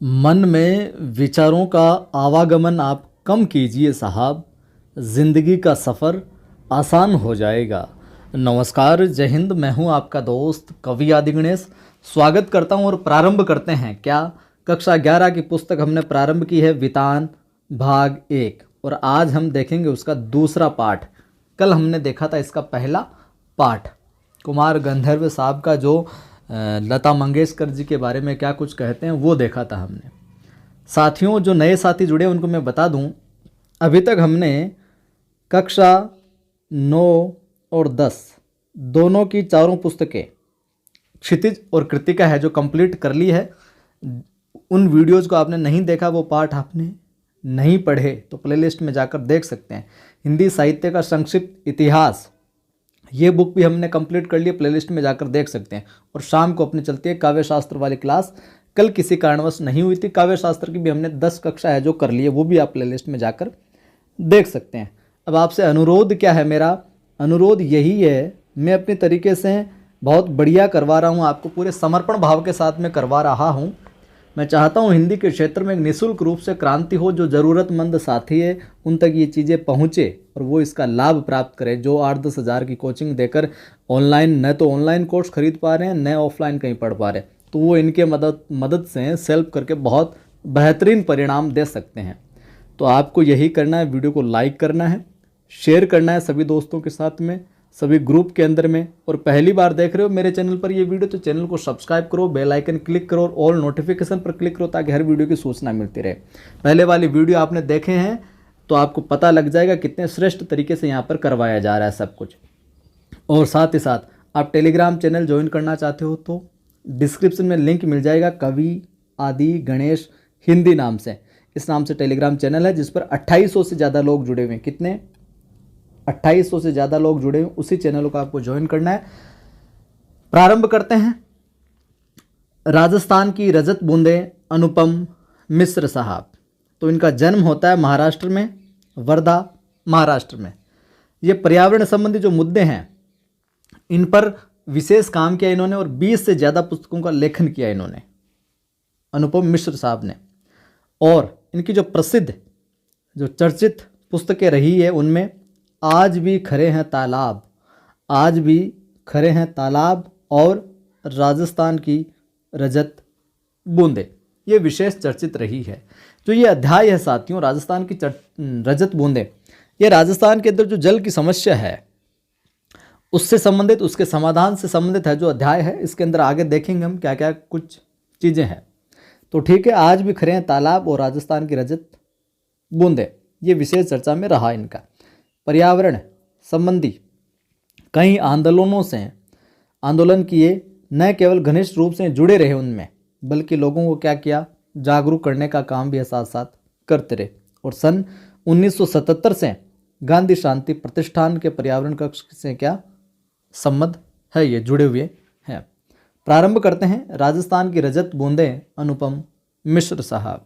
मन में विचारों का आवागमन आप कम कीजिए साहब, ज़िंदगी का सफ़र आसान हो जाएगा। नमस्कार, जय हिंद। मैं हूं आपका दोस्त कवि आदि गणेश। स्वागत करता हूं और प्रारंभ करते हैं। क्या कक्षा 11 की पुस्तक हमने प्रारंभ की है, वितान भाग 1, और आज हम देखेंगे उसका दूसरा पाठ। कल हमने देखा था इसका पहला पाठ, कुमार गंधर्व साहब का जो लता मंगेशकर जी के बारे में क्या कुछ कहते हैं वो देखा था हमने। साथियों, जो नए साथी जुड़े उनको मैं बता दूं, अभी तक हमने कक्षा 9 और 10 दोनों की चारों पुस्तकें, क्षितिज और कृतिका है, जो कंप्लीट कर ली है। उन वीडियोज़ को आपने नहीं देखा, वो पाठ आपने नहीं पढ़े तो प्लेलिस्ट में जाकर देख सकते हैं। हिंदी साहित्य का संक्षिप्त इतिहास, ये बुक भी हमने कंप्लीट कर ली, प्लेलिस्ट में जाकर देख सकते हैं। और शाम को अपनी चलती है काव्य शास्त्र वाली क्लास। कल किसी कारणवश नहीं हुई थी, काव्य शास्त्र की भी हमने 10 कक्षा है जो कर ली है, वो भी आप प्लेलिस्ट में जाकर देख सकते हैं। अब आपसे अनुरोध क्या है, मेरा अनुरोध यही है, मैं अपने तरीके से बहुत बढ़िया करवा रहा हूँ, आपको पूरे समर्पण भाव के साथ में करवा रहा हूँ। मैं चाहता हूँ हिंदी के क्षेत्र में एक निःशुल्क रूप से क्रांति हो, जो ज़रूरतमंद साथी है उन तक ये चीज़ें पहुँचे और वो इसका लाभ प्राप्त करें। जो 8-10 हज़ार की कोचिंग देकर ऑनलाइन, न तो ऑनलाइन कोर्स खरीद पा रहे हैं, न ऑफलाइन कहीं पढ़ पा रहे हैं, तो वो इनके मदद से सेल्फ करके बहुत बेहतरीन परिणाम दे सकते हैं। तो आपको यही करना है, वीडियो को लाइक करना है, शेयर करना है सभी दोस्तों के साथ में, सभी ग्रुप के अंदर में। और पहली बार देख रहे हो मेरे चैनल पर ये वीडियो, तो चैनल को सब्सक्राइब करो, बेल आइकन क्लिक करो और ऑल नोटिफिकेशन पर क्लिक करो, ताकि हर वीडियो की सूचना मिलती रहे। पहले वाली वीडियो आपने देखे हैं तो आपको पता लग जाएगा कितने श्रेष्ठ तरीके से यहाँ पर करवाया जा रहा है सब कुछ। और साथ ही साथ आप टेलीग्राम चैनल ज्वाइन करना चाहते हो तो डिस्क्रिप्शन में लिंक मिल जाएगा, कवि आदि गणेश हिंदी नाम से। इस नाम से टेलीग्राम चैनल है जिस पर 2800 से ज़्यादा लोग जुड़े हुए हैं। कितने? 2800 से ज़्यादा लोग जुड़े हुए, उसी चैनल को आपको ज्वाइन करना है। प्रारंभ करते हैं। राजस्थान की रजत बूंदें, अनुपम मिश्र साहब। तो इनका जन्म होता है महाराष्ट्र में, वर्धा महाराष्ट्र में। ये पर्यावरण संबंधी जो मुद्दे हैं इन पर विशेष काम किया इन्होंने, और 20 से ज़्यादा पुस्तकों का लेखन किया इन्होंने, अनुपम मिश्र साहब ने। और इनकी जो प्रसिद्ध, जो चर्चित पुस्तकें रही है उनमें आज भी खरे हैं तालाब, आज भी खरे हैं तालाब और राजस्थान की रजत बूंदे, ये विशेष चर्चित रही है। जो ये अध्याय है साथियों, राजस्थान की रजत बूंदे, ये राजस्थान के अंदर जो जल की समस्या है उससे संबंधित, उसके समाधान से संबंधित है जो अध्याय है। इसके अंदर आगे देखेंगे हम क्या क्या कुछ चीज़ें हैं। तो ठीक है, आज भी खरे हैं तालाब और राजस्थान की रजत बूंदे, ये विशेष चर्चा में रहा इनका। पर्यावरण संबंधी कई आंदोलन किए, न केवल घनिष्ठ रूप से जुड़े रहे उनमें, बल्कि लोगों को क्या किया, जागरूक करने का काम भी साथ साथ करते रहे। और सन 1977 से गांधी शांति प्रतिष्ठान के पर्यावरण कक्ष से क्या संबंध है, ये जुड़े हुए हैं। प्रारंभ करते हैं। राजस्थान की रजत बूंदें, अनुपम मिश्र साहब।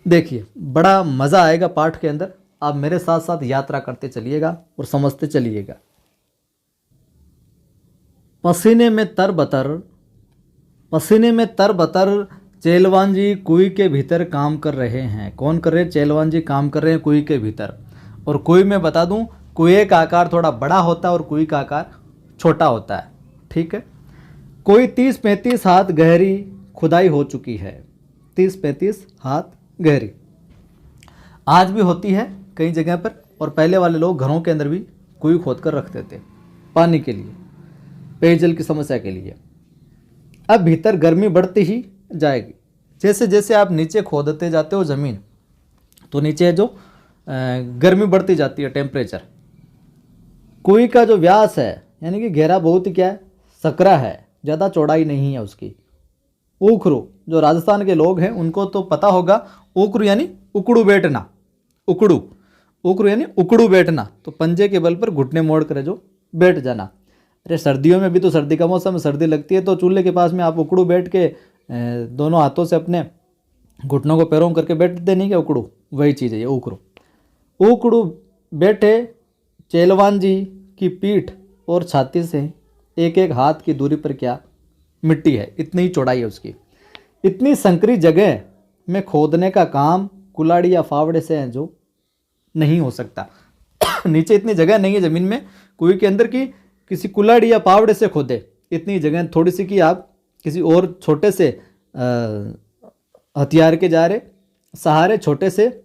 देखिए, बड़ा मज़ा आएगा पाठ के अंदर, आप मेरे साथ साथ यात्रा करते चलिएगा और समझते चलिएगा। पसीने में तरबतर चेलवान जी कुएं के भीतर काम कर रहे हैं। कौन कर रहे हैं? चेलवान जी काम कर रहे हैं कुएं के भीतर। और कुएं में बता दूं, कुएं का आकार थोड़ा बड़ा होता है और कुएं का आकार छोटा होता है, ठीक है। कोई 30-35 हाथ गहरी खुदाई हो चुकी है। 30-35 हाथ गहरी आज भी होती है कई जगह पर। और पहले वाले लोग घरों के अंदर भी कुएं खोद कर रखते थे पानी के लिए, पेयजल की समस्या के लिए। अब भीतर गर्मी बढ़ती ही जाएगी। जैसे जैसे आप नीचे खोदते जाते हो ज़मीन, तो नीचे जो गर्मी बढ़ती जाती है, टेम्परेचर। कुएं का जो व्यास है, यानी कि घेरा बहुत ही क्या है, सकरा है, ज़्यादा चौड़ाई नहीं है उसकी। उखरू, जो राजस्थान के लोग हैं उनको तो पता होगा, उखरू यानी उकड़ू बैठना, उखरू यानी उकड़ू बैठना, तो पंजे के बल पर घुटने मोड़ कर जो बैठ जाना। अरे सर्दियों में भी तो, सर्दी का मौसम में सर्दी लगती है, तो चूल्हे के पास में आप उकड़ू बैठ के दोनों हाथों से अपने घुटनों को पैरों करके बैठते नहीं क्या, उकड़ू, वही चीज़ है ये उकड़ू बैठे। चेलवान जी की पीठ और छाती से एक हाथ की दूरी पर क्या मिट्टी है, इतनी ही चौड़ाई है उसकी। इतनी संकरी जगह में खोदने का काम कुल्हाड़ी या फावड़े से है जो नहीं हो सकता। नीचे इतनी जगह नहीं है ज़मीन में कुएं के अंदर की किसी कुल्हाड़ी या फावड़े से खोदे, इतनी जगह थोड़ी सी कि आप किसी और छोटे से हथियार के सहारे छोटे से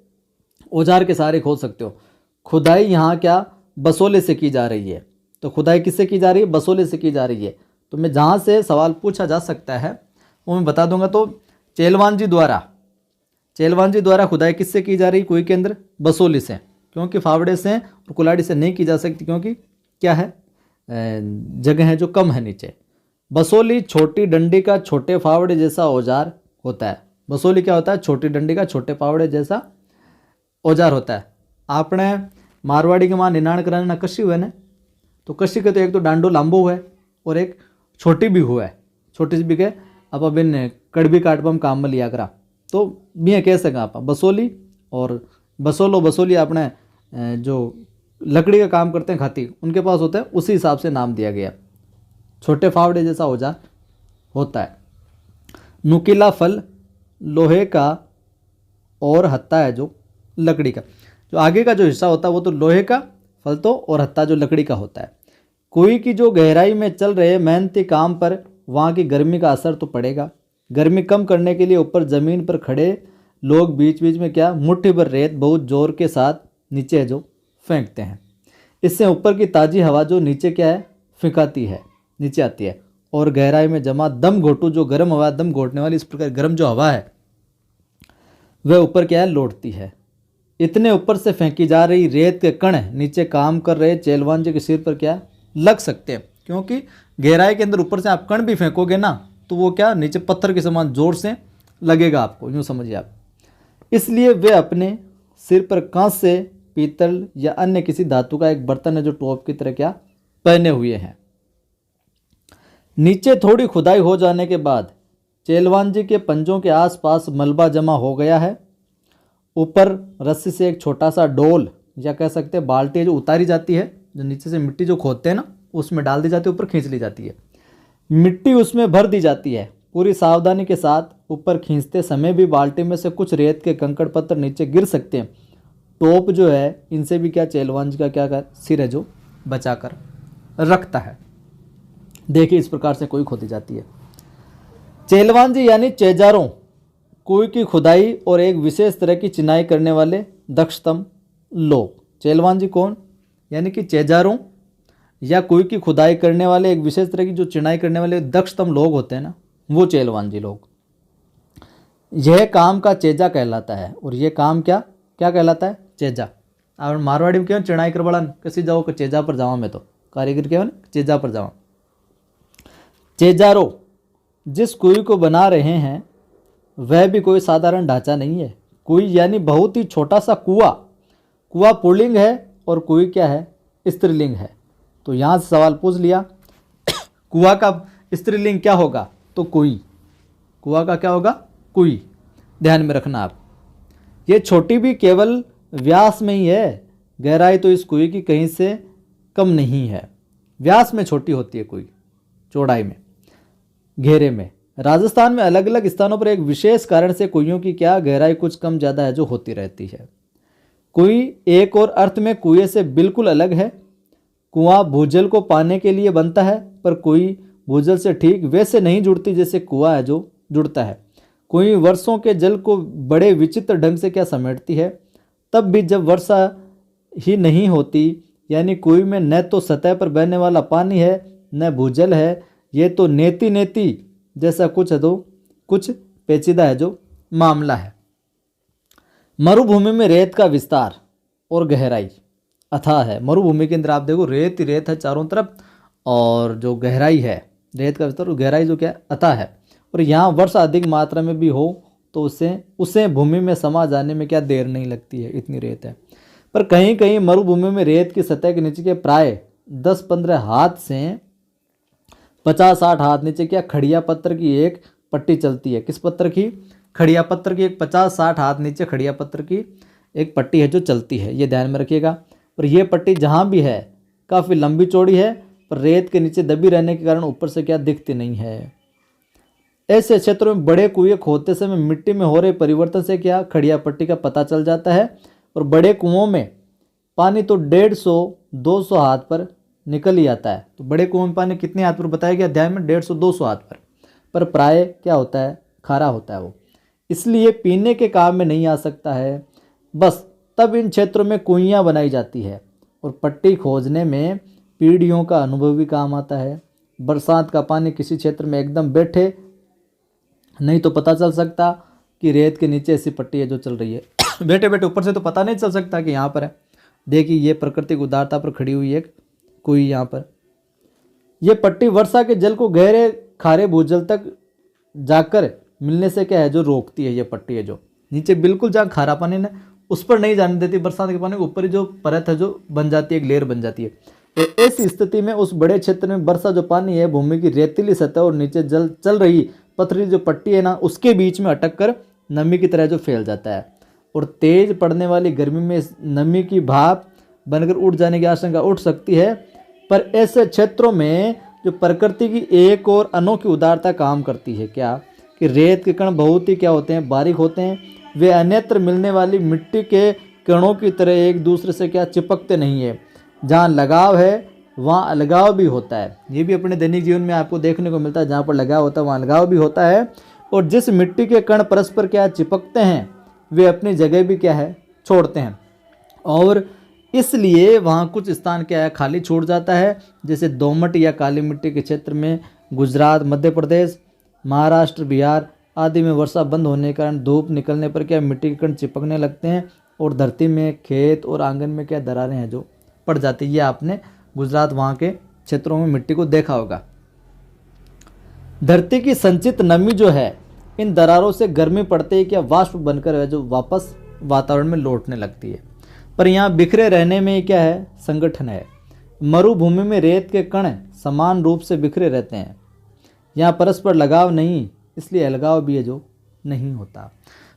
औजार के सहारे खोद सकते हो। खुदाई यहाँ क्या बसोले से की जा रही है। तो खुदाई किससे की जा रही है? बसोले से की जा रही है। तो मैं जहाँ से सवाल पूछा जा सकता है वो मैं बता दूंगा। तो चेलवान जी द्वारा खुदाई किससे की जा रही है कुएं के अंदर? बसोली से, क्योंकि फावड़े से और कुल्हाड़ी से नहीं की जा सकती, क्योंकि क्या है, जगह है जो कम है नीचे। बसोली छोटी डंडी का छोटे फावड़े जैसा औजार होता है। बसोली क्या होता है? छोटी डंडी का छोटे फावड़े जैसा औजार होता है। आपने मारवाड़ी के मां निनाण कराना कशी हुए ने, तो कशी के तो एक तो डांडो लांबो हुआ है और एक छोटी भी हुआ है। छोटी सी भी के आप बिन कड़बी काटपम काम में लिया करा, तो भी कह सकें आप बसोली और बसोली आपने जो लकड़ी का काम करते हैं खाती उनके पास होता है, उसी हिसाब से नाम दिया गया। छोटे फावड़े जैसा औजार होता है। नुकीला फल लोहे का और हत्ता है जो लकड़ी का। जो आगे का जो हिस्सा होता है वो तो लोहे का फल तो, और हत्ता जो लकड़ी का होता है। कुएं की जो गहराई में चल रहे मेहनती काम पर वहाँ की गर्मी का असर तो पड़ेगा। गर्मी कम करने के लिए ऊपर ज़मीन पर खड़े लोग बीच बीच में क्या मुट्ठी भर रेत बहुत जोर के साथ नीचे जो फेंकते हैं। इससे ऊपर की ताज़ी हवा जो नीचे क्या है फेंकाती है, नीचे आती है, और गहराई में जमा दम घोटू जो गर्म हवा, दम घोटने वाली इस प्रकार गर्म जो हवा है वह ऊपर क्या है लौटती है। इतने ऊपर से फेंकी जा रही रेत के कण नीचे काम कर रहे चेलवान जी के सिर पर क्या लग सकते हैं, क्योंकि गहराई के अंदर ऊपर से आप कण भी फेंकोगे ना तो वो क्या नीचे पत्थर के समान जोर से लगेगा आपको, यूँ समझिए आप। इसलिए वे अपने सिर पर कांच से, पीतल या अन्य किसी धातु का एक बर्तन है जो टोप की तरह क्या पहने हुए हैं। नीचे थोड़ी खुदाई हो जाने के बाद चेलवान जी के पंजों के आसपास मलबा जमा हो गया है। ऊपर रस्सी से एक छोटा सा डोल या कह सकते हैं बाल्टी जो उतारी जाती है, जो नीचे से मिट्टी जो खोदते हैं ना उसमें डाल दी जाती है, ऊपर खींच ली जाती है, मिट्टी उसमें भर दी जाती है। पूरी सावधानी के साथ ऊपर खींचते समय भी बाल्टी में से कुछ रेत के कंकड़ पत्थर नीचे गिर सकते हैं। टोप जो है इनसे भी क्या चेलवान जी का क्या कर सिर है जो बचा कर रखता है। देखिए इस प्रकार से कुएं खोदी जाती है। चेलवान जी यानी चेजारों कुएं की खुदाई और एक विशेष तरह की चिनाई करने वाले दक्षतम लोग। चेलवान जी कौन? यानी कि चेजारों या कुएं की खुदाई करने वाले एक विशेष तरह की जो चिनाई करने वाले दक्षतम लोग होते हैं ना, वो चेलवान जी लोग। यह काम का चेजा कहलाता है। और यह काम क्या क्या कहलाता है? चेजा। और मारवाड़ी में क्यों चिनाई कर बड़ा किसी जाओ कि चेजा पर जावा, मैं तो कारीगर क्या चेजा पर जावा। चेजारो जिस कुएं को बना रहे हैं वह भी कोई साधारण ढांचा नहीं है। कुएं यानी बहुत ही छोटा सा कुआं। कुआं पुल्लिंग है और कुएं क्या है स्त्रीलिंग है। तो यहाँ से सवाल पूछ लिया कुआं का स्त्रीलिंग क्या होगा? तो कुईं। कुआं का क्या होगा? कुईं। ध्यान में रखना आप। ये छोटी भी केवल व्यास में ही है, गहराई तो इस कुएं की कहीं से कम नहीं है। व्यास में छोटी होती है कुएं, चौड़ाई में, घेरे में। राजस्थान में अलग अलग स्थानों पर एक विशेष कारण से कुइयों की क्या गहराई कुछ कम ज़्यादा है जो होती रहती है। कुएं एक और अर्थ में कुएं से बिल्कुल अलग है। कुआं भूजल को पाने के लिए बनता है, पर कुएं भूजल से ठीक वैसे नहीं जुड़ती जैसे कुआं है जो जुड़ता है। कुएं वर्षों के जल को बड़े विचित्र ढंग से क्या समेटती है, तब भी जब वर्षा ही नहीं होती, यानी कुएं में न तो सतह पर बहने वाला पानी है न भूजल है, ये तो नेति नेति जैसा कुछ है, तो कुछ पेचीदा है जो मामला है। मरुभूमि में रेत का विस्तार और गहराई अथाह है। मरुभूमि के अंदर आप देखो रेत ही रेत है चारों तरफ, और जो गहराई है रेत का विस्तार और गहराई जो क्या अथाह है। और यहाँ वर्षा अधिक मात्रा में भी हो तो उसे भूमि में समा जाने में क्या देर नहीं लगती है, इतनी रेत है। पर कहीं कहीं मरुभूमि में रेत की सतह के नीचे के प्राय 10-15 हाथ से 50-60 हाथ नीचे क्या खड़िया पत्थर की एक पट्टी चलती है। किस पत्थर की? खड़िया पत्थर की एक 50-60 हाथ नीचे खड़िया पत्थर की एक पट्टी है जो चलती है, ये ध्यान में रखिएगा। और ये पट्टी जहाँ भी है काफ़ी लंबी चौड़ी है, पर रेत के नीचे दबी रहने के कारण ऊपर से क्या दिखती नहीं है। ऐसे क्षेत्रों में बड़े कुएं खोदते समय मिट्टी में हो रहे परिवर्तन से क्या खड़िया पट्टी का पता चल जाता है। और बड़े कुओं में पानी तो 150-200 हाथ पर निकल ही आता है। तो बड़े कुओं में पानी कितने हाथ पर बताया गया अध्याय में? 150-200 हाथ पर प्राय क्या होता है? खारा होता है वो, इसलिए पीने के काम में नहीं आ सकता है। बस तब इन क्षेत्रों में कुइयाँ बनाई जाती है और पट्टी खोजने में पीढ़ियों का अनुभव भी काम आता है। बरसात का पानी किसी क्षेत्र में एकदम बैठे नहीं तो पता चल सकता कि रेत के नीचे ऐसी पट्टी है जो चल रही है। बैठे बैठे ऊपर से तो पता नहीं चल सकता कि यहाँ पर है। देखिए ये प्राकृतिक उदारता पर खड़ी हुई एक कुई यहाँ पर। ये पट्टी वर्षा के जल को गहरे खारे भूजल तक जाकर मिलने से क्या है जो रोकती है। ये पट्टी है जो नीचे बिल्कुल जहाँ खारा पानी ना उस पर नहीं जाने देती, बरसात के पानी के ऊपर ही जो परत है जो बन जाती है, एक लेयर बन जाती है। तो इस स्थिति में उस बड़े क्षेत्र में वर्षा जो पानी है भूमि की रेतीली सतह और नीचे जल चल रही पथरीली जो पट्टी है ना उसके बीच में अटक कर नमी की तरह जो फैल जाता है और तेज पड़ने वाली गर्मी में नमी की भाप बनकर उठ जाने की आशंका उठ सकती है। पर ऐसे क्षेत्रों में जो प्रकृति की एक और अनोखी उदारता काम करती है क्या कि रेत के कण बहुत ही क्या होते हैं? बारीक होते हैं। वे अन्यत्र मिलने वाली मिट्टी के कणों की तरह एक दूसरे से क्या चिपकते नहीं है। जहाँ लगाव है वहाँ अलगाव भी होता है। ये भी अपने दैनिक जीवन में आपको देखने को मिलता है, जहाँ पर लगाव होता है वहाँ अलगाव भी होता है। और जिस मिट्टी के कण परस्पर क्या चिपकते हैं वे अपनी जगह भी क्या है छोड़ते हैं और इसलिए वहाँ कुछ स्थान क्या है खाली छोड़ जाता है। जैसे दोमट या काली मिट्टी के क्षेत्र में गुजरात, मध्य प्रदेश, महाराष्ट्र, बिहार आदि में वर्षा बंद होने के कारण धूप निकलने पर क्या मिट्टी के कण चिपकने लगते हैं और धरती में, खेत और आंगन में क्या दरारें हैं जो पड़ जाती है। ये आपने गुजरात वहाँ के क्षेत्रों में मिट्टी को देखा होगा। धरती की संचित नमी जो है इन दरारों से गर्मी पड़ते ही क्या वाष्प बनकर है जो वापस वातावरण में लौटने लगती है। पर यहाँ बिखरे रहने में क्या है? संगठन है। मरुभूमि में रेत के कण समान रूप से बिखरे रहते हैं। यहाँ परस्पर लगाव नहीं, इसलिए अलगाव भी है जो नहीं होता।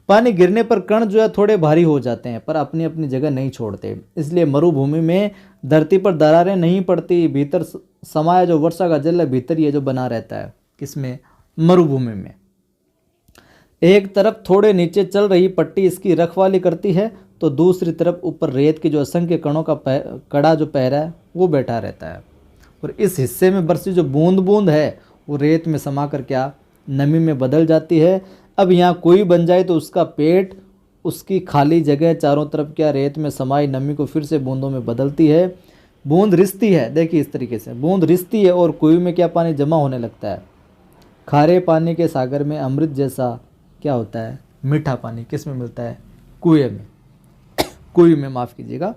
पानी गिरने पर कण जो है थोड़े भारी हो जाते हैं पर अपनी अपनी जगह नहीं छोड़ते, इसलिए मरुभूमि में धरती पर दरारें नहीं पड़ती। भीतर समाया जो वर्षा का जल है भीतर ये जो बना रहता है। किसमें? मरुभूमि में। एक तरफ थोड़े नीचे चल रही पट्टी इसकी रखवाली करती है तो दूसरी तरफ ऊपर रेत के जो असंख्य कणों का कड़ा जो पहरा है वो बैठा रहता है और इस हिस्से में बरसी जो बूंद बूंद है वो रेत में समाकर क्या नमी में बदल जाती है। अब यहाँ कोई बन जाए तो उसका पेट उसकी खाली जगह चारों तरफ क्या रेत में समाई नमी को फिर से बूंदों में बदलती है। बूंद रिसती है, देखिए इस तरीके से बूंद रिसती है और कुएं में क्या पानी जमा होने लगता है। खारे पानी के सागर में अमृत जैसा क्या होता है? मीठा पानी किस में मिलता है? कुएं में। कुएं में, माफ कीजिएगा।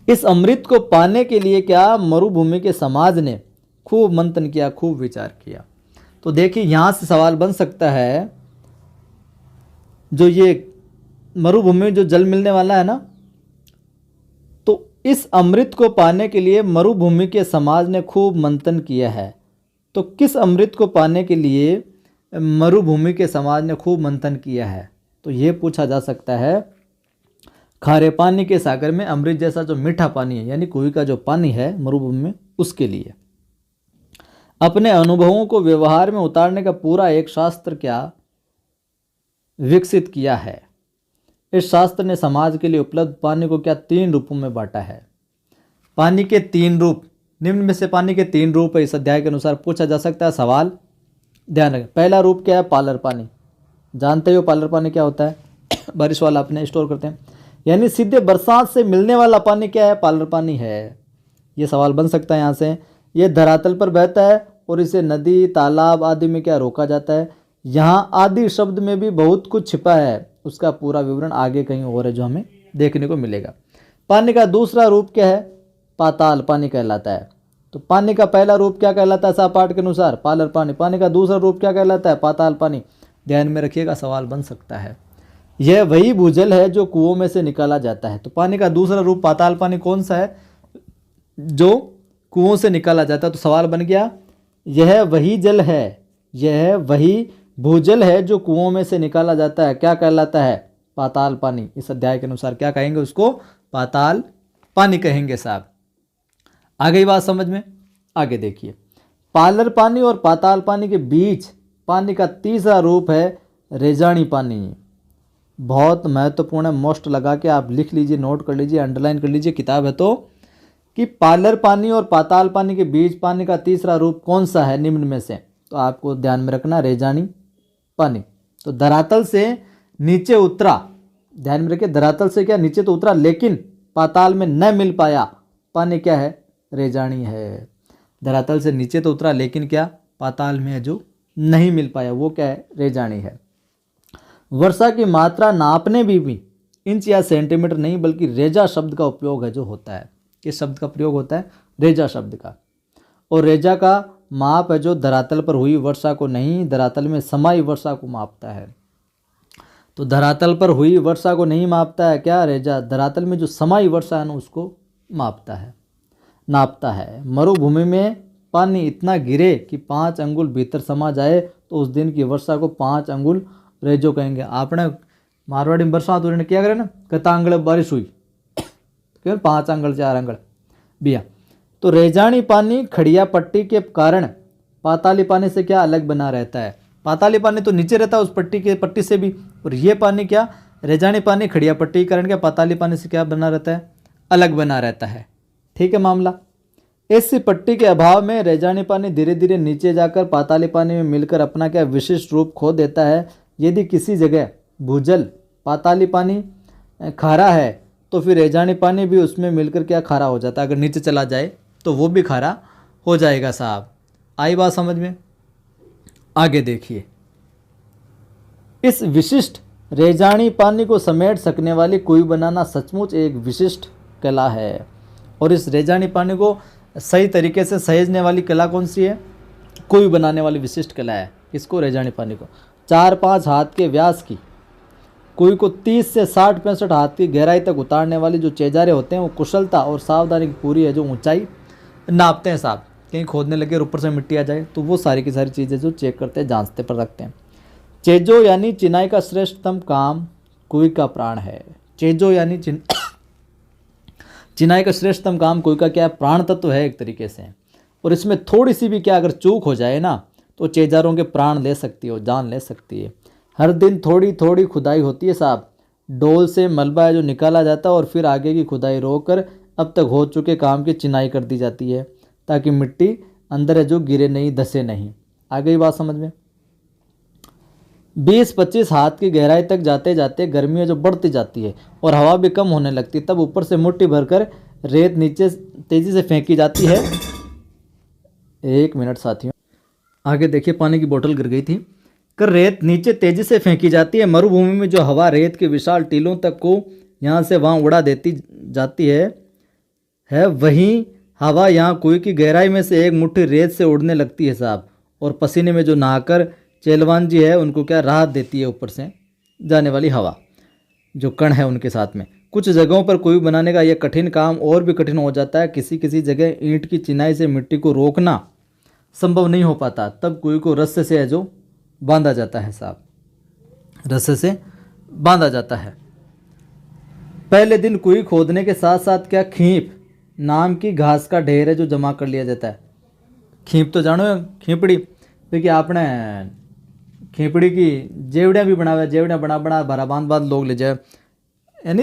इस अमृत को पाने के लिए क्या मरुभूमि के समाज ने खूब मंथन किया, खूब विचार किया। तो देखिए यहां से सवाल बन सकता है, जो ये मरुभूमि में जो जल मिलने वाला है ना, तो इस अमृत को पाने के लिए मरुभूमि के समाज ने खूब मंथन किया है। तो किस अमृत को पाने के लिए मरुभूमि के समाज ने खूब मंथन किया है? तो ये पूछा जा सकता है खारे पानी के सागर में अमृत जैसा जो मीठा पानी है यानी कुएं का जो पानी है मरुभूमि में उसके लिए। अपने अनुभवों को व्यवहार में उतारने का पूरा एक शास्त्र क्या विकसित किया है। इस शास्त्र ने समाज के लिए उपलब्ध पानी को क्या 3 रूपों में बांटा है। पानी के 3 रूप, निम्न में से पानी के 3 रूप इस अध्याय के अनुसार पूछा जा सकता है सवाल। ध्यान रखें, पहला रूप क्या है? पालर पानी। जानते हो पालर पानी क्या होता है? बारिश वाला अपने स्टोर करते हैं, यानी सीधे बरसात से मिलने वाला पानी क्या है? पालर पानी है। ये सवाल बन सकता है यहाँ से। ये धरातल पर बहता है और इसे नदी, तालाब आदि में क्या रोका जाता है। यहाँ आदि शब्द में भी बहुत कुछ छिपा है, उसका पूरा विवरण आगे कहीं और है जो हमें देखने को मिलेगा। पानी का दूसरा रूप क्या है? पाताल पानी कहलाता है। तो पानी का पहला रूप क्या कहलाता है? सापाठ के अनुसार पालर पानी। पानी का दूसरा रूप क्या कहलाता है? पाताल पानी। ध्यान में रखिएगा, सवाल बन सकता है। यह वही भूजल है जो कुओं में से निकाला जाता है। तो पानी का दूसरा रूप पाताल पानी कौन सा है? जो कुओं से निकाला जाता है। तो सवाल बन गया, यह वही जल है, यह वही भूजल है जो कुओं में से निकाला जाता है। क्या कहलाता है? पाताल पानी। इस अध्याय के अनुसार क्या कहेंगे? उसको पाताल पानी कहेंगे साहब। आ गई बात समझ में? आगे देखिए, पालर पानी और पाताल पानी के बीच पानी का तीसरा रूप है रेजानी पानी। बहुत महत्वपूर्ण है, मोस्ट लगा के आप लिख लीजिए, नोट कर लीजिए, अंडरलाइन कर लीजिए, किताब है तो, कि पालर पानी और पाताल पानी के बीच पानी का तीसरा रूप कौन सा है निम्न में से? तो आपको ध्यान में रखना रेजानी पानी। तो धरातल से नीचे उतरा, ध्यान में रखिए, धरातल से क्या नीचे तो उतरा लेकिन पाताल में न मिल पाया पानी क्या है? रेजानी है। धरातल से नीचे तो उतरा लेकिन क्या पाताल में है जो नहीं मिल पाया वो क्या है? रेजानी है। वर्षा की मात्रा नापने भी इंच या सेंटीमीटर नहीं बल्कि रेजा शब्द का उपयोग है जो होता है। किस शब्द का प्रयोग होता है? रेजा शब्द का। और रेजा का माप है जो धरातल पर हुई वर्षा को नहीं, धरातल में समाई वर्षा को मापता है। तो धरातल पर हुई वर्षा को नहीं मापता है क्या? रेजा। धरातल में जो समाई वर्षा है ना उसको मापता है, नापता है। मरुभूमि में पानी इतना गिरे कि 5 अंगुल भीतर समा जाए तो उस दिन की वर्षा को 5 अंगुल रेजो कहेंगे। आपने मारवाड़ी में बरसात हो रही क्या करे ना, कता अंगल बारिश हुई, केवल 5 अंगल 4 अंगल बिया। तो रेजानी पानी खड़िया पट्टी के कारण पाताली पानी से क्या अलग बना रहता है? पाताली पानी तो नीचे रहता है उस पट्टी से भी, और ये पानी क्या रेजानी पानी खड़िया पट्टी के कारण क्या पाताली पानी से क्या बना रहता है? अलग बना रहता है। ठीक है मामला। इस पट्टी के अभाव में रेजानी पानी धीरे धीरे नीचे जाकर पाताली पानी में मिलकर अपना क्या विशिष्ट रूप खो देता है। यदि किसी जगह भूजल पाताली पानी खारा है तो फिर रेजानी पानी भी उसमें मिलकर क्या खारा हो जाता है। अगर नीचे चला जाए तो वो भी खारा हो जाएगा साहब। आई बात समझ में? आगे देखिए, इस विशिष्ट रेजानी पानी को समेट सकने वाली कुई बनाना सचमुच एक विशिष्ट कला है। और इस रेजानी पानी को सही तरीके से सहेजने वाली कला कौन सी है? कुई बनाने वाली विशिष्ट कला है। किसको? रेजानी पानी को। 4-5 हाथ के व्यास की कुई को 30 से 60-65 हाथ की गहराई तक उतारने वाली जो चेजारे होते हैं वो कुशलता और सावधानी की पूरी है जो ऊंचाई नापते हैं साहब। कहीं खोदने लगे और ऊपर से मिट्टी आ जाए तो वो सारी की सारी चीज़ें जो चेक करते हैं, जांचते पर रखते हैं। चेजो यानी चिनाई का श्रेष्ठतम काम कुई का प्राण है। चेजो यानी चिनाई का श्रेष्ठतम काम कुई का क्या प्राण तत्व है एक तरीके से। और इसमें थोड़ी सी भी क्या अगर चूक हो जाए ना तो चेजारों के प्राण ले सकती है, जान ले सकती है। हर दिन थोड़ी थोड़ी खुदाई होती है साहब। डोल से मलबा है जो निकाला जाता है और फिर आगे की खुदाई रोककर अब तक हो चुके काम की चिनाई कर दी जाती है ताकि मिट्टी अंदर है जो गिरे नहीं, धसे नहीं। आ गई बात समझ में? 20-25 हाथ की गहराई तक जाते जाते गर्मी जो बढ़ती जाती है और हवा भी कम होने लगती है, तब ऊपर से मुट्ठी भरकर रेत नीचे तेजी से फेंकी जाती है। 1 मिनट साथियों, आगे देखिए, पानी की बोतल गिर गई थी। कर रेत नीचे तेजी से फेंकी जाती है। मरुभूमि में जो हवा रेत के विशाल टीलों तक को यहाँ से वहाँ उड़ा देती जाती है वहीं हवा यहाँ कुएं की गहराई में से एक मुट्ठी रेत से उड़ने लगती है साहब। और पसीने में जो नहाकर चेलवान जी है उनको क्या राहत देती है ऊपर से जाने वाली हवा, जो कण है उनके साथ में। कुछ जगहों पर कुएं बनाने का यह कठिन काम और भी कठिन हो जाता है। किसी किसी जगह ईंट की चिनाई से मिट्टी को रोकना संभव नहीं हो पाता, तब कुएं को रस्से से है जो बांधा जाता है साहब, रस्से से बांधा जाता है। पहले दिन कुएं खोदने के साथ साथ क्या खींप नाम की घास का ढेर है जो जमा कर लिया जाता है। खींप तो जानो, खींपड़ी, क्योंकि आपने खींपड़ी की जेवड़ियाँ भी बनावे, जेवड़ियाँ बना बना भरा बांध लोग ले जाए। यानी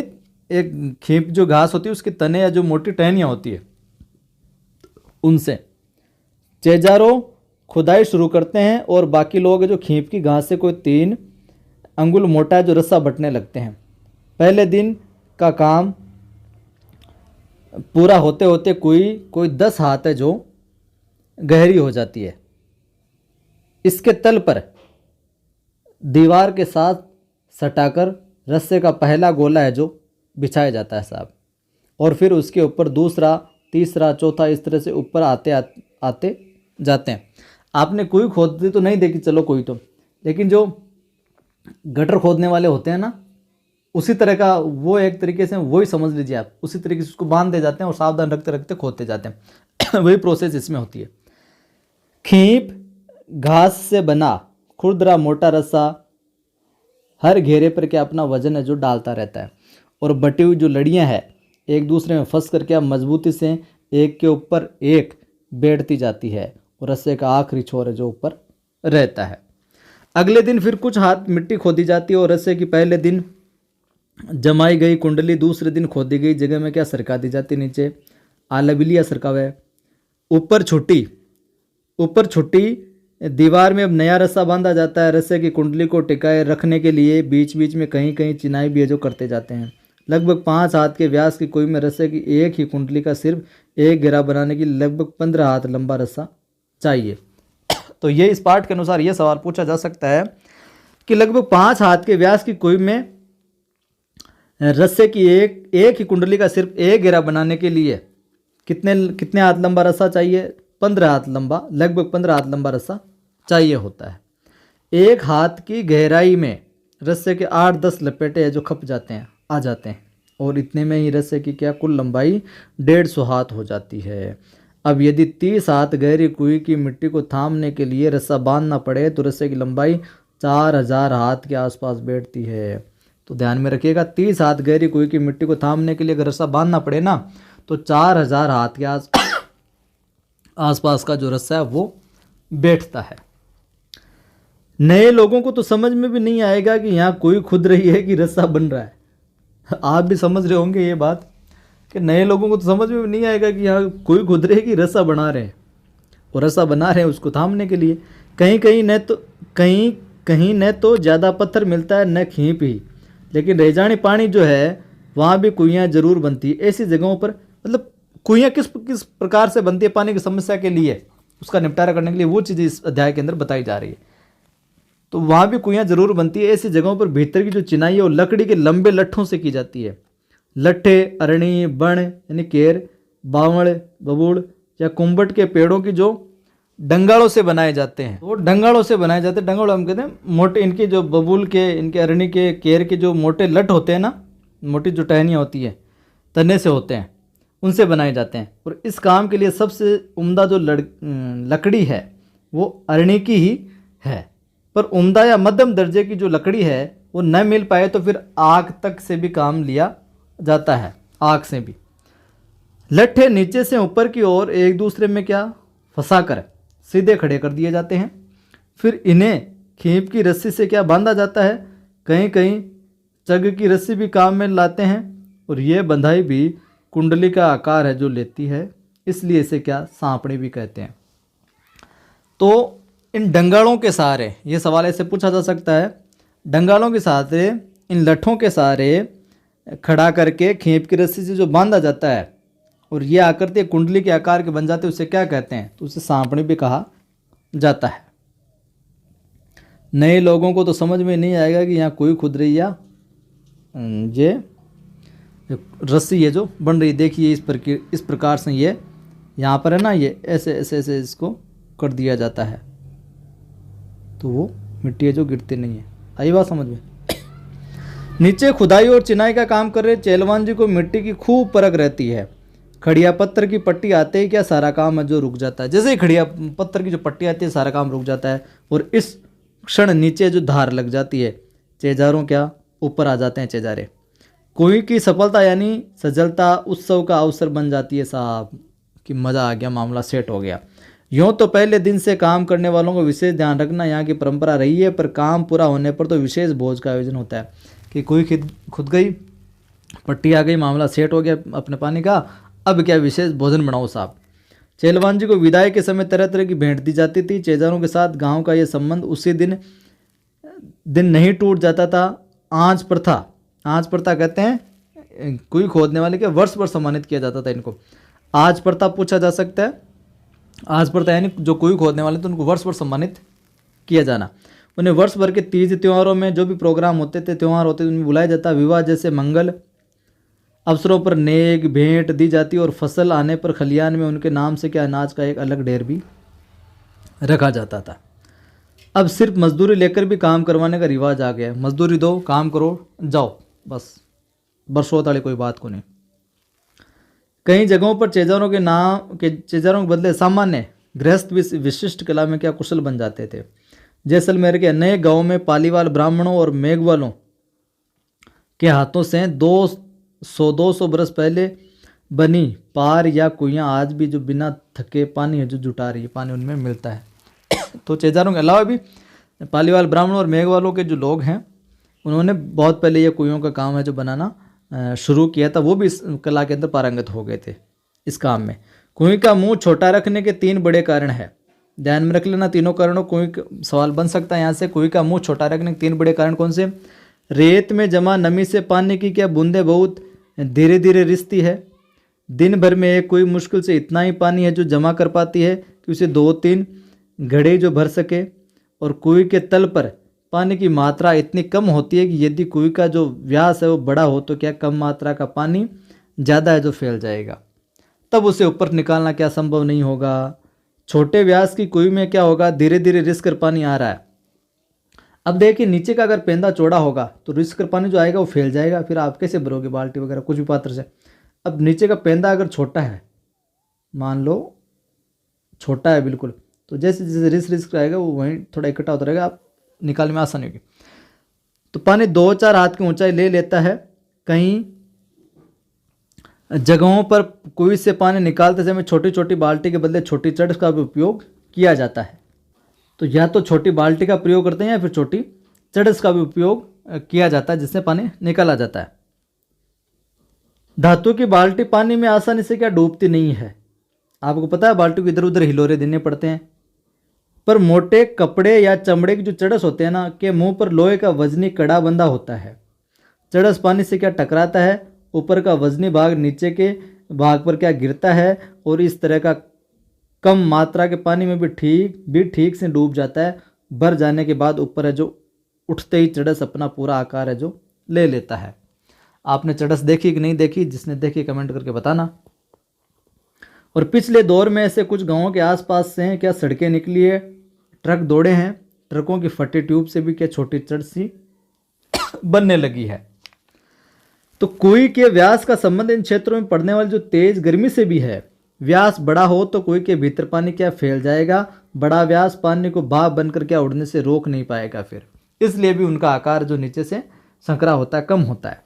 एक खींप जो घास होती है उसके तने या जो मोटी टहनियाँ होती है उनसे चेजारो खुदाई शुरू करते हैं और बाकी लोग जो खींप की घास से कोई 3 अंगुल मोटा जो रस्सा बटने लगते हैं। पहले दिन का काम पूरा होते होते कोई 10 हाथ है जो गहरी हो जाती है। इसके तल पर दीवार के साथ सटाकर रस्से का पहला गोला है जो बिछाया जाता है साहब, और फिर उसके ऊपर दूसरा, तीसरा, चौथा, इस तरह से ऊपर आते जाते हैं। आपने कुएं खोदते तो नहीं देखी, चलो कोई तो, लेकिन जो गटर खोदने वाले होते हैं ना उसी तरह का वो एक तरीके से वही समझ लीजिए आप, उसी तरीके से उसको बांध दे जाते हैं और सावधान रखते रखते खोदते जाते हैं। वही प्रोसेस इसमें होती है। खींप घास से बना खुरदरा मोटा रस्सा हर घेरे पर क्या अपना वजन है जो डालता रहता है, और बटी हुई जो लड़ियां हैं एक दूसरे में फंस कर क्या मजबूती से एक के ऊपर एक बैठती जाती है, और रस्से का आखिरी छोर है जो ऊपर रहता है। अगले दिन फिर कुछ हाथ मिट्टी खोदी जाती है और रस्से की पहले दिन जमाई गई कुंडली दूसरे दिन खोदी गई जगह में क्या सरका दी जाती, नीचे आलबिलिया सरका हुआ है। ऊपर छुट्टी दीवार में अब नया रस्सा बांधा जाता है। रस्से की कुंडली को टिकाए रखने के लिए बीच बीच में कहीं कहीं चिनाई भी है जो करते जाते हैं। लगभग 5 हाथ के व्यास की कुई में रस्से की एक ही कुंडली का सिर्फ एक घेरा बनाने के लिए लगभग 15 हाथ लंबा रस्सा चाहिए। तो ये इस पाठ के अनुसार ये सवाल पूछा जा सकता है कि लगभग 5 हाथ के व्यास की कुई में रस्से की एक ही कुंडली का सिर्फ एक घेरा बनाने के लिए कितने हाथ लंबा रस्सा चाहिए? 15 हाथ लंबा, लगभग 15 हाथ लंबा रस्सा चाहिए होता है। एक हाथ की गहराई में रस्से के 8-10 लपेटे जो खप जाते हैं आ जाते हैं और इतने में ही रस्से की क्या कुल लंबाई 150 हाथ हो जाती है। अब यदि 30 हाथ गहरी कुई की मिट्टी को थामने के लिए रस्सा बांधना पड़े तो रस्से की लंबाई 4000 हाथ के आसपास बैठती है। तो ध्यान में रखिएगा, 30 हाथ गहरी कुई की मिट्टी को थामने के लिए अगर रस्सा बांधना पड़े ना तो 4000 हाथ के आसपास का जो रस्सा है वो बैठता है। नए लोगों को तो समझ में भी नहीं आएगा कि यहाँ कोई खुद रही है कि रस्सा बन रहा है। आप भी समझ रहे होंगे ये बात कि नए लोगों को तो समझ में भी नहीं आएगा कि यहाँ कोई खुद रहे कि रस्सा बना रहे हैं और रस्सा बना रहे हैं उसको थामने के लिए। कहीं कहीं न तो ज़्यादा पत्थर मिलता है न खींप ही, लेकिन रेजानी पानी जो है वहाँ भी कुइयाँ जरूर बनती है। ऐसी जगहों पर मतलब कुइयाँ किस प्रकार से बनती है पानी की समस्या के लिए, उसका निपटारा करने के लिए वो चीज़ें इस अध्याय के अंदर बताई जा रही है। तो वहाँ भी कुइयाँ जरूर बनती है। ऐसी जगहों पर भीतर की जो चिनाई है वो लकड़ी के लंबे लट्ठों से की जाती है। लट्ठे अरणी बण यानी केर, बावड़, बबूल या कुंबट के पेड़ों की जो डंगाड़ों से बनाए जाते हैं। वो डंगाड़ों से बनाए जाते हैं। डंगाड़ हम कहते हैं मोटे, इनके जो बबूल के, इनके अरणी के, केर के जो मोटे लट होते हैं ना, मोटी जो टहनियाँ होती है तने से होते हैं, उनसे बनाए जाते हैं। और इस काम के लिए सबसे उम्दा जो लकड़ी है वो अरणी की ही है। पर उम्दा या मध्यम दर्जे की जो लकड़ी है वो न मिल पाए तो फिर आग तक से भी काम लिया जाता है, आग से भी। लट्ठे नीचे से ऊपर की ओर एक दूसरे में क्या फंसा कर सीधे खड़े कर दिए जाते हैं। फिर इन्हें खींप की रस्सी से क्या बांधा जाता है। कहीं कहीं चग की रस्सी भी काम में लाते हैं और यह बंधाई भी कुंडली का आकार है जो लेती है, इसलिए इसे क्या सांपड़ी भी कहते हैं। तो इन डंगाड़ों के सहारे, ये सवाल ऐसे पूछा जा सकता है, डंगाड़ों के सहारे इन लट्ठों के सहारे खड़ा करके खींप की रस्सी से जो बांधा जाता है और ये आकृति कुंडली के आकार के बन जाते हैं, उसे क्या कहते हैं? तो उसे सांपड़ी भी कहा जाता है। नए लोगों को तो समझ में नहीं आएगा कि यहाँ कोई खुदरी या ये रस्सी ये जो बन रही, देखिए इस प्रकार से ये यहाँ पर है ना, ये ऐसे ऐसे ऐसे इसको कर दिया जाता है तो वो मिट्टी है जो गिरती नहीं है। आई बात समझ में? नीचे खुदाई और चिनाई का काम कर रहे चेलवान जी को मिट्टी की खूब परख रहती है। खड़िया पत्थर की पट्टी आते ही क्या सारा काम है जो रुक जाता है। जैसे ही खड़िया पत्थर की जो पट्टी आती है सारा काम रुक जाता है और इस क्षण नीचे जो धार लग जाती है, चेजारों क्या ऊपर आ जाते हैं चेजारे। कोई की सफलता यानी सजलता उत्सव का अवसर बन जाती है साहब, कि मज़ा आ गया, मामला सेट हो गया। यूँ तो पहले दिन से काम करने वालों को विशेष ध्यान रखना यहाँ की परंपरा रही है, पर काम पूरा होने पर तो विशेष भोज का आयोजन होता है कि कोई खुद गई, पट्टी आ गई, मामला सेट हो गया अपने पानी का, अब क्या विशेष भोजन बनाओ साहब। चेलवान जी को विदाई के समय तरह तरह की भेंट दी जाती थी। चेजारों के साथ गांव का ये संबंध उसी दिन नहीं टूट जाता था। आँच प्रथा कहते हैं कुई खोदने वाले के वर्ष भर सम्मानित किया जाता था इनको। आज प्रथा पूछा जा सकता है। आज प्रथा यानी जो कुई खोदने वाले थे उनको वर्ष भर सम्मानित किया जाना। उन्हें वर्ष भर के तीज त्योहारों में जो भी प्रोग्राम होते थे, त्यौहार होते थे, उनमें बुलाया जाता। विवाह जैसे मंगल अवसरों पर नेक भेंट दी जाती और फसल आने पर खलियान में उनके नाम से क्या अनाज का एक अलग ढेर भी रखा जाता था। अब सिर्फ मजदूरी लेकर भी काम करवाने का रिवाज आ गया है। मजदूरी दो, काम करो, जाओ, बस बरसों वाली कोई बात को नहीं। कई जगहों पर चेजारों के बदले सामान्य गृहस्थ भी विशिष्ट कला में क्या कुशल बन जाते थे। जैसलमेर के नए गांव में पालीवाल ब्राह्मणों और मेघवालों के हाथों से 200 बरस पहले बनी पार या कुइयाँ आज भी जो बिना थके पानी है जो जुटा रही है, पानी उनमें मिलता है। तो चेजारों के अलावा भी पालीवाल ब्राह्मण और मेघवालों के जो लोग हैं उन्होंने बहुत पहले ये कुइयों का काम है जो बनाना शुरू किया था, वो भी इस कला के अंदर पारंगत हो गए थे इस काम में। कुएं का मुंह छोटा रखने के 3 बड़े कारण हैं, ध्यान में रख लेना तीनों कारणों। सवाल बन सकता है यहाँ से, कुएं का मुंह छोटा रखने के 3 बड़े कारण कौन से? रेत में जमा नमी से पानी की क्या बूंदें बहुत धीरे धीरे रिसती है। दिन भर में एक कुएं मुश्किल से इतना ही पानी है जो जमा कर पाती है कि उसे 2-3 घड़े जो भर सके। और कुएं के तल पर पानी की मात्रा इतनी कम होती है कि यदि कुएं का जो व्यास है वो बड़ा हो तो क्या कम मात्रा का पानी ज़्यादा है जो फैल जाएगा, तब उसे ऊपर निकालना क्या संभव नहीं होगा। छोटे व्यास की कुएं में क्या होगा, धीरे धीरे रिस कर पानी आ रहा है। अब देखिए नीचे का अगर पेंदा चौड़ा होगा तो रिस कर पानी जो आएगा वो फैल जाएगा, फिर आप कैसे भरोगे बाल्टी वगैरह कुछ भी पात्र से। अब नीचे का पेंदा अगर छोटा है, मान लो छोटा है बिल्कुल, तो जैसे जैसे रिस आएगा वो वहीं थोड़ा इकट्ठा होता रहेगा, आप निकालने में आसानी होगी। तो पानी 2-4 हाथ की ऊंचाई ले लेता है। कहीं जगहों पर कुएं से पानी निकालते समय छोटी छोटी बाल्टी के बदले छोटी चढ़ का भी उपयोग किया जाता है। तो या तो छोटी बाल्टी का प्रयोग करते हैं या फिर छोटी चढ़स का भी उपयोग किया जाता है जिससे पानी निकाला जाता है। धातु की बाल्टी पानी में आसानी से क्या डूबती नहीं है। आपको पता है बाल्टी को इधर उधर हिलोरे देने पड़ते हैं, पर मोटे कपड़े या चमड़े की जो चढ़स होते हैं ना के मुंह पर लोहे का वजनी कड़ा बंधा होता है। चढ़स पानी से क्या टकराता है, ऊपर का वजनी भाग नीचे के भाग पर क्या गिरता है और इस तरह का कम मात्रा के पानी में भी ठीक से डूब जाता है। भर जाने के बाद ऊपर है जो उठते ही चढ़स अपना पूरा आकार है जो ले लेता है। आपने चढ़स देखी कि नहीं देखी? जिसने देखी कमेंट करके बताना। और पिछले दौर में ऐसे कुछ गांवों के आसपास से क्या सड़कें निकली है, ट्रक दौड़े हैं, ट्रकों की फटी ट्यूब से भी क्या छोटी चढ़सी बनने लगी है। तो कुएं के व्यास का संबंध इन क्षेत्रों में पड़ने वाली जो तेज गर्मी से भी है। व्यास बड़ा हो तो कुएं के भीतर पानी क्या फैल जाएगा, बड़ा व्यास पानी को भाप बनकर क्या उड़ने से रोक नहीं पाएगा, फिर इसलिए भी उनका आकार जो नीचे से संकरा होता है, कम होता है।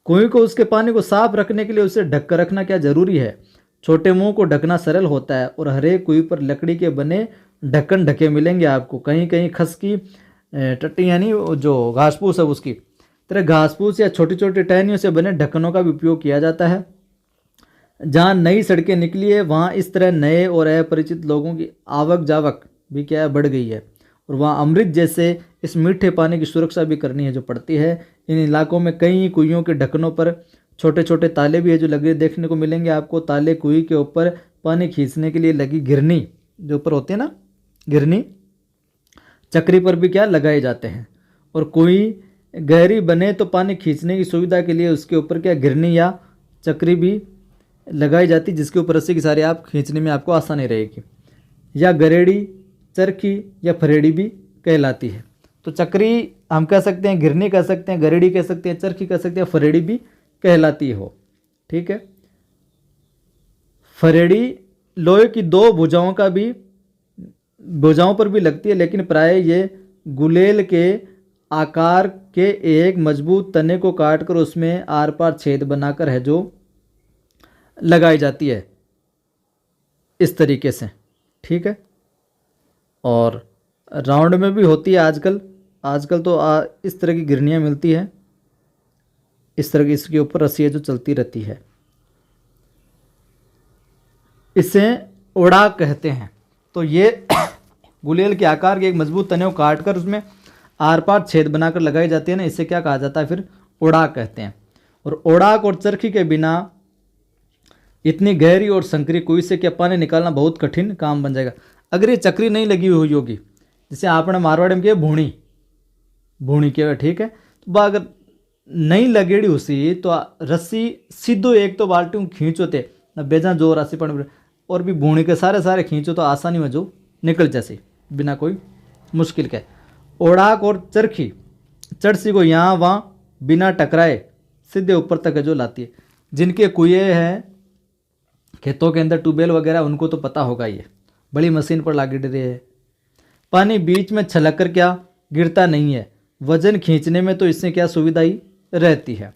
कुएं को उसके पानी को साफ रखने के लिए उसे ढक कर रखना क्या जरूरी है। छोटे मुंह को ढकना सरल होता है और हर एक कुएं पर लकड़ी के बने ढक्कन ढके मिलेंगे आपको। कहीं कहीं खस की टट्टी यानी जो घास फूस है उसकी तरह घास फूस या छोटी छोटी टहनियों से बने ढक्कनों का भी उपयोग किया जाता है। जहाँ नई सड़कें निकली है वहाँ इस तरह नए और अपरिचित लोगों की आवक जावक भी क्या है बढ़ गई है, और वहाँ अमृत जैसे इस मीठे पानी की सुरक्षा भी करनी है जो पड़ती है। इन इलाकों में कई कुइयों के ढक्कनों पर छोटे छोटे ताले भी है जो लगे देखने को मिलेंगे आपको। ताले कुएं के ऊपर पानी खींचने के लिए लगी घिरनी जो ऊपर होती है ना, घिरनी चक्री पर भी क्या लगाए जाते हैं। और कुएं गहरी बने तो पानी खींचने की सुविधा के लिए उसके ऊपर क्या घिरनी या चक्री भी लगाई जाती, जिसके ऊपर रस्सी की सारी आप खींचने में आपको आसानी रहेगी। या गरेड़ी, चरखी या फरेड़ी भी कहलाती है। तो चक्री हम कह सकते हैं, घिरनी कह सकते हैं, गरेड़ी कह सकते हैं, चरखी कह सकते हैं, फरेड़ी भी कहलाती हो। ठीक है। फरेड़ी लोहे की 2 भुजाओं पर भी लगती है, लेकिन प्राय ये गुलेल के आकार के एक मजबूत तने को काटकर उसमें आर पार छेद बनाकर है जो लगाई जाती है इस तरीके से। ठीक है। और राउंड में भी होती है आजकल तो इस तरह की गिरनियाँ मिलती है, इस तरह की इसके ऊपर रस्सी है जो चलती रहती है, इसे ओड़ा कहते हैं। तो ये गुलेल के आकार के एक मजबूत तने को काटकर उसमें आर पार छेद बनाकर लगाई जाती है ना, इससे क्या कहा जाता है, फिर ओड़ाक कहते हैं। और ओड़ाक और चरखी के बिना इतनी गहरी और संकरी कुएं से क्या पानी निकालना बहुत कठिन काम बन जाएगा। अगर ये चक्री नहीं लगी हुई होगी, जिसे आपने मारवाड़ी में किया भूणी के, ठीक है, तो अगर नहीं लगेड़ी उसी तो रस्सी सीधो एक तो बाल्टी में खींचो थे न बेजा जोर रस्सी पड़, और भी भूणी के सारे खींचो तो आसानी में जो निकल जैसे बिना कोई मुश्किल के। ओड़ाक और चरखी चरसी को यहाँ वहाँ बिना टकराए सीधे ऊपर तक जो लाती है। जिनके कुएं हैं खेतों के अंदर, ट्यूबवेल वगैरह, उनको तो पता होगा ये बड़ी मशीन पर लागी रही है। पानी बीच में छलक कर क्या गिरता नहीं है, वजन खींचने में तो इससे क्या सुविधा ही रहती है।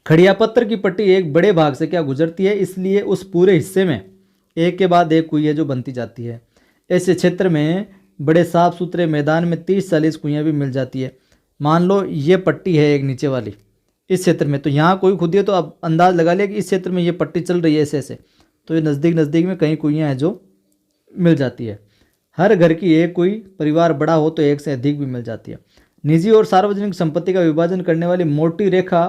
खड़िया पत्थर की पट्टी एक बड़े भाग से क्या गुजरती है, इसलिए उस पूरे हिस्से में एक के बाद एक कुएं जो बनती जाती है। ऐसे क्षेत्र में बड़े साफ सुथरे मैदान में 30-40 कुइयाँ भी मिल जाती है। मान लो ये पट्टी है एक नीचे वाली इस क्षेत्र में, तो यहाँ कोई खुदिए तो आप अंदाज लगा लिया कि इस क्षेत्र में ये पट्टी चल रही है ऐसे ऐसे, तो ये नज़दीक नज़दीक में कई कुइयाँ हैं जो मिल जाती है। हर घर की एक कुई, परिवार बड़ा हो तो एक से अधिक भी मिल जाती है। निजी और सार्वजनिक संपत्ति का विभाजन करने वाली मोटी रेखा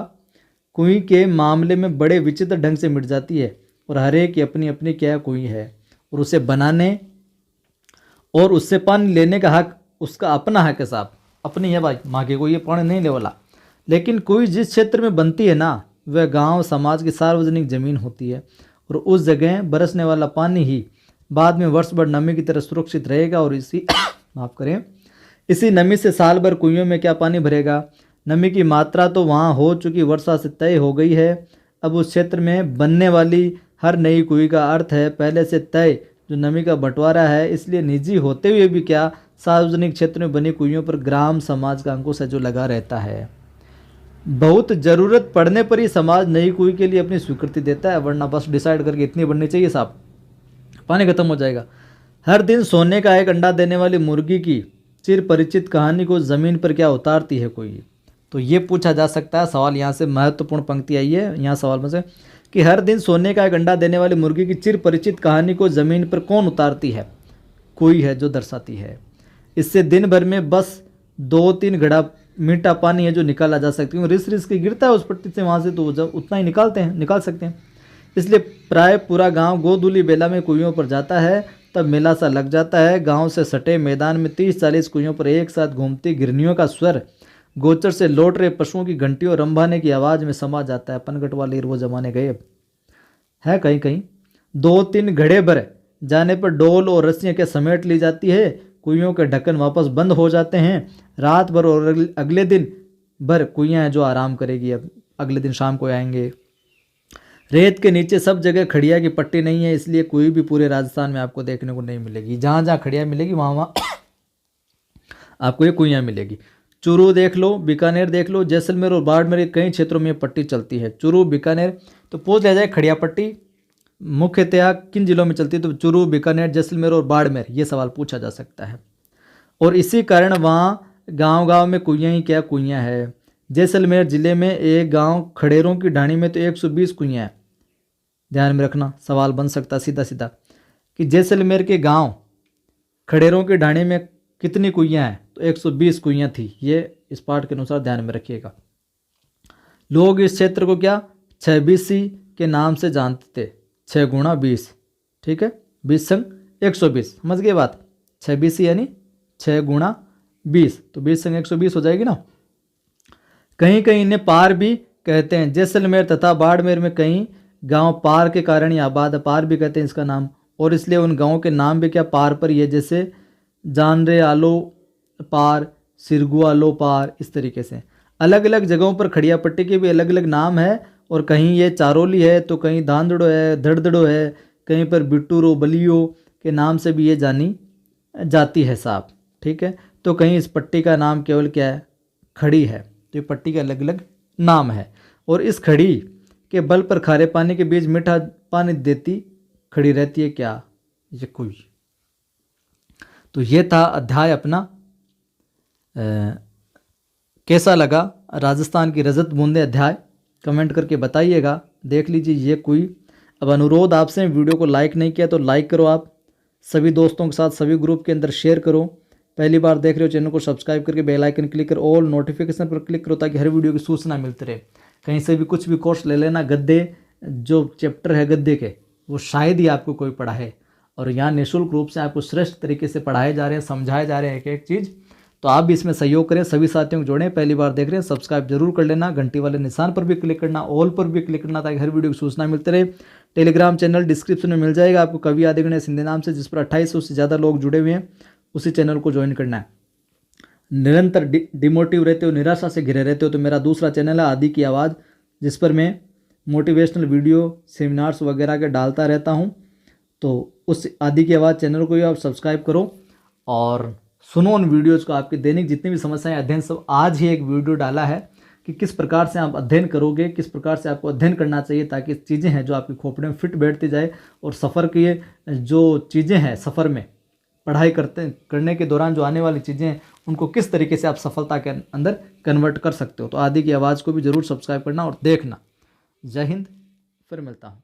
कुई के मामले में बड़े विचित्र ढंग से मिट जाती है और हर एक की अपनी अपनी क्या कुई है और उसे बनाने और उससे पानी लेने का हक उसका अपना हक है साहब, अपनी है भाई, माँ के कोई ये पानी नहीं ले वाला। लेकिन कोई जिस क्षेत्र में बनती है ना वह गांव समाज की सार्वजनिक जमीन होती है और उस जगह बरसने वाला पानी ही बाद में वर्ष भर नमी की तरह सुरक्षित रहेगा और इसी माफ़ करें इसी नमी से साल भर कुइयों में क्या पानी भरेगा। नमी की मात्रा तो वहाँ हो चुकी वर्षा से तय हो गई है। अब उस क्षेत्र में बनने वाली हर नई कुई का अर्थ है पहले से तय जो नमी का बंटवारा है। इसलिए निजी होते हुए भी क्या सार्वजनिक क्षेत्र में बनी कुइयों पर ग्राम समाज का अंकुश है जो लगा रहता है। बहुत ज़रूरत पड़ने पर ही समाज नई कुई के लिए अपनी स्वीकृति देता है, वरना बस डिसाइड करके इतनी बननी चाहिए साहब, पानी खत्म हो जाएगा। हर दिन सोने का एक अंडा देने वाली मुर्गी की चिर परिचित कहानी को ज़मीन पर क्या उतारती है कोई, तो ये पूछा जा सकता है सवाल। यहाँ से महत्वपूर्ण पंक्ति आई है यहाँ सवाल में से कि हर दिन सोने का एक अंडा देने वाली मुर्गी की चिर परिचित कहानी को ज़मीन पर कौन उतारती है, कोई है जो दर्शाती है। इससे दिन भर में बस 2-3 घड़ा मीठा पानी है जो निकाला जा सकती है। रिस रिस के गिरता है उस पट्टी से वहाँ से, तो जब उतना ही निकाल सकते हैं। इसलिए प्राय पूरा गांव गोधूली बेला में कुइयों पर जाता है, तब मेला सा लग जाता है। गांव से सटे मैदान में 30-40 कुइयों पर एक साथ घूमती गिरनियों का स्वर गोचर से लौट रहे पशुओं की घंटी और रंभाने की आवाज़ में समा जाता है। पनघट वाले वो जमाने गए है कहीं कहीं। 2-3 घड़े भर जाने पर डोल और रस्सियाँ क्या समेट ली जाती है। कुइयों के ढक्कन वापस बंद हो जाते हैं। रात भर और अगले दिन भर कुइयाँ जो आराम करेगी, अब अगले दिन शाम को आएंगे। रेत के नीचे सब जगह खड़िया की पट्टी नहीं है, इसलिए कोई भी पूरे राजस्थान में आपको देखने को नहीं मिलेगी। जहाँ जहाँ खड़िया मिलेगी वहाँ वहाँ आपको ये कुइयाँ मिलेगी। चूरू देख लो, बीकानेर देख लो, जैसलमेर और बाड़मेर कई क्षेत्रों में पट्टी चलती है। चूरू बीकानेर तो पूछ लिया जाए खड़िया पट्टी मुख्यतया किन जिलों में चलती है, तो चूरू बीकानेर जैसलमेर और बाड़मेर, ये सवाल पूछा जा सकता है। और इसी कारण वहाँ गांव गांव में कुइयाँ ही क्या कुइयाँ है। जैसलमेर ज़िले में एक गांव खड़ेरों की ढाणी में तो 120 कुइयाँ हैं। ध्यान में रखना, सवाल बन सकता सीधा सीधा कि जैसलमेर के गांव खड़ेरों की ढाणी में कितनी कुइयाँ हैं, तो 120 कुइयाँ थी। ये इस पाठ के अनुसार ध्यान में रखिएगा। लोग इस क्षेत्र को क्या 6BC के नाम से जानते थे, 6 गुणा 20, ठीक है, 20 संग 120, समझ गए बात। 6BC यानी 6 गुणा 20, तो 20 संग 120 हो जाएगी ना। कहीं कहीं इन्हें पार भी कहते हैं। जैसलमेर तथा बाड़मेर में कई गांव पार के कारण ही आबाद है, पार भी कहते हैं इसका नाम, और इसलिए उन गांवों के नाम भी क्या पार पर ही है, जैसे जानरे आलो पार, सिरगु आलो पार, इस तरीके से। अलग अलग जगहों पर खड़िया पट्टी के भी अलग अलग नाम है, और कहीं ये चारोली है तो कहीं धांधड़ो है, धड़धड़ो है, कहीं पर बिट्टूरो बलियो के नाम से भी ये जानी जाती है साहब, ठीक है। तो कहीं इस पट्टी का नाम केवल क्या है, खड़ी है। तो ये पट्टी के अलग अलग नाम है। और इस खड़ी के बल पर खारे पानी के बीच मीठा पानी देती खड़ी रहती है क्या, ये कुई। तो ये था अध्याय अपना। कैसा लगा राजस्थान की रजत बूंदे अध्याय, कमेंट करके बताइएगा। देख लीजिए ये कुई। अब अनुरोध आपसे, वीडियो को लाइक नहीं किया तो लाइक करो, आप सभी दोस्तों के साथ सभी ग्रुप के अंदर शेयर करो। पहली बार देख रहे हो चैनल को सब्सक्राइब करके बेल आइकन क्लिक कर ऑल नोटिफिकेशन पर क्लिक करो, ताकि हर वीडियो की सूचना मिलती रहे। कहीं से भी कुछ भी कोर्स ले लेना, गद्दे जो चैप्टर है गद्दे के, वो शायद ही आपको कोई पढ़ाए, और यहाँ निःशुल्क रूप से आपको श्रेष्ठ तरीके से पढ़ाए जा रहे हैं, समझाए जा रहे हैं एक एक चीज़। तो आप भी इसमें सहयोग करें, सभी साथियों को जोड़ें। पहली बार देख रहे हैं सब्सक्राइब जरूर कर लेना, घंटी वाले निशान पर भी क्लिक करना, ऑल पर भी क्लिक करना, ताकि हर वीडियो की सूचना मिलती रहे। टेलीग्राम चैनल डिस्क्रिप्शन में मिल जाएगा आपको, कवि आदिगुण सिंधे नाम से, जिस पर 2800 से ज़्यादा लोग जुड़े हुए हैं। उसी चैनल को ज्वाइन करना है। निरंतर डिमोटिव रहते हो, निराशा से घिरे रहते हो, तो मेरा दूसरा चैनल है आदि की आवाज़, जिस पर मैं मोटिवेशनल वीडियो सेमिनार्स वगैरह के डालता रहता हूँ। तो उस आदि की आवाज़ चैनल को भी आप सब्सक्राइब करो और सुनो उन वीडियोज़ को। आपकी दैनिक जितनी भी समस्याएं अध्ययन, सब आज ही एक वीडियो डाला है कि किस प्रकार से आप अध्ययन करोगे, किस प्रकार से आपको अध्ययन करना चाहिए, ताकि चीज़ें हैं जो आपकी खोपड़ी में फिट बैठती जाए, और सफ़र की जो चीज़ें हैं सफ़र में पढ़ाई करने के दौरान जो आने वाली चीज़ें हैं उनको किस तरीके से आप सफलता के अंदर कन्वर्ट कर सकते हो। तो आदि की आवाज़ को भी ज़रूर सब्सक्राइब करना और देखना। जय हिंद, फिर मिलता हूँ।